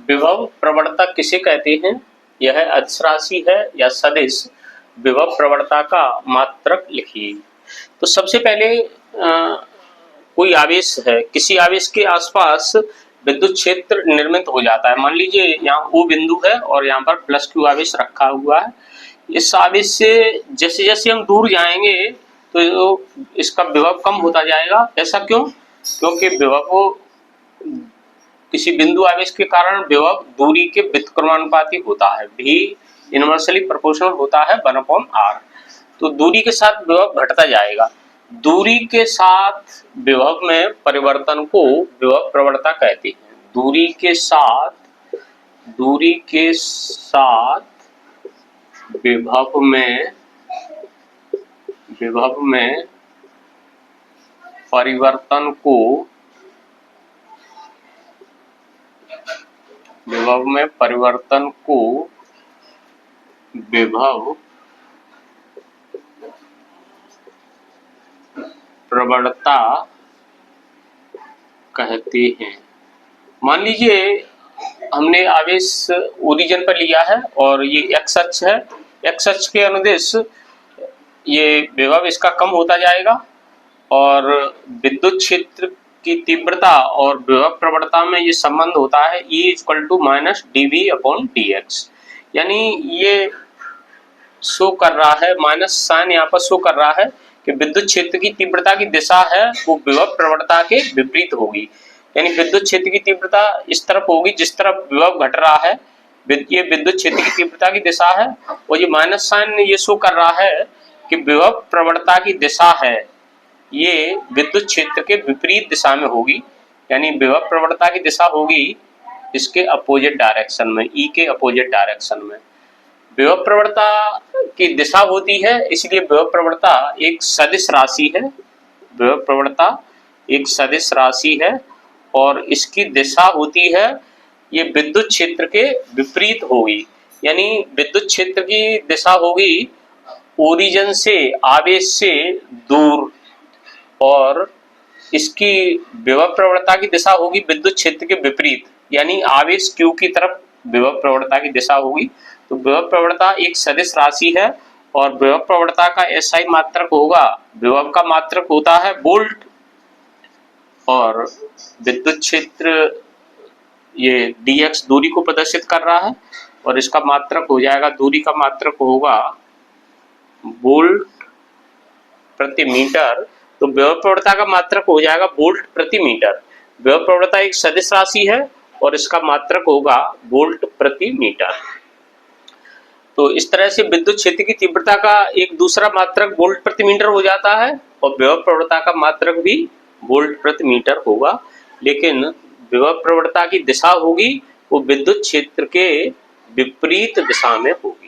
विभव प्रवणता किसे कहते हैं? यह अदिश राशि है या सदिश? विभव प्रवणता का मात्रक लिखिए। तो सबसे पहले कोई आवेश है, किसी आवेश के आसपास विद्युत क्षेत्र निर्मित हो जाता है। मान लीजिए यहाँ O बिंदु है और यहाँ पर +Q आवेश रखा हुआ है। इस आवेश से जैसे जैसे हम दूर जाएंगे तो इसका विभव कम होता जाएगा। ऐसा क्यों? क्योंकि विभव किसी बिंदु आवेश के कारण विभव दूरी के व्युत्क्रमानुपाती होता है। V इनवर्सली प्रोपोर्शनल होता है 1/r। तो दूरी के साथ विभव घटता जाएगा। दूरी के साथ विभव में परिवर्तन को विभव प्रवणता कहते हैं। दूरी के साथ विभव में परिवर्तन को विभव प्रवणता कहते हैं। मान लीजिए हमने आवेश ओरिजिन पर लिया है और ये x अक्ष है। x अक्ष के अनुदिश ये विभव इसका कम होता जाएगा और विद्युत क्षेत्र की तीव्रता और विभव प्रवणता में ये संबंध होता है E = -dV/dx। यानी ये शो कर रहा है, माइनस साइन यहाँ पर शो कर रहा है कि विद्युत क्षेत्र की तीव्रता की दिशा है वो विभव प्रवणता के विपरीत होगी। यानी विद्युत क्षेत्र की तीव्रता इस तरफ होगी जिस तरफ विभव घट रहा है। ये विद्युत क्षेत्र की तीव्रता की दिशा है और ये माइनस साइन ये शो कर रहा है कि विभव प्रवणता की दिशा है ये विद्युत क्षेत्र के विपरीत दिशा में होगी। यानी विभव प्रवणता की दिशा होगी इसके अपोजिट डायरेक्शन में, E के अपोजिट डायरेक्शन में। विभव प्रवणता की दिशा होती है, इसलिए विभव प्रवणता एक सदिश राशि है। विभव प्रवणता एक सदिश राशि है और इसकी दिशा होती है ये विद्युत क्षेत्र के विपरीत होगी। यानी विद्युत क्षेत्र की दिशा होगी ओरिजिन से, आवेश से दूर, और इसकी विभव प्रवणता की दिशा होगी विद्युत क्षेत्र के विपरीत। यानी आवेश Q की तरफ विभव प्रवणता की दिशा होगी। तो विभव प्रवणता एक सदिश राशि है और विभव प्रवणता का SI मात्रक होगा, विभव का मात्रक होता है वोल्ट, और विद्युत क्षेत्र ये dx दूरी को प्रदर्शित कर रहा है और इसका मात्रक हो जाएगा, दूरी का मात्रक होगा वोल्ट प्रति मीटर। तो विभव प्रवणता का मात्रक हो जाएगा वोल्ट प्रति मीटर। विभव प्रवणता एक सदिश राशि है और इसका मात्रक होगा वोल्ट प्रति मीटर। तो इस तरह से विद्युत क्षेत्र की तीव्रता का एक दूसरा मात्रक वोल्ट प्रति मीटर हो जाता है और विभव प्रवणता का मात्रक भी वोल्ट प्रति मीटर होगा। लेकिन विभव प्रवणता की दिशा होगी वो विद्युत क्षेत्र के विपरीत दिशा में होगी।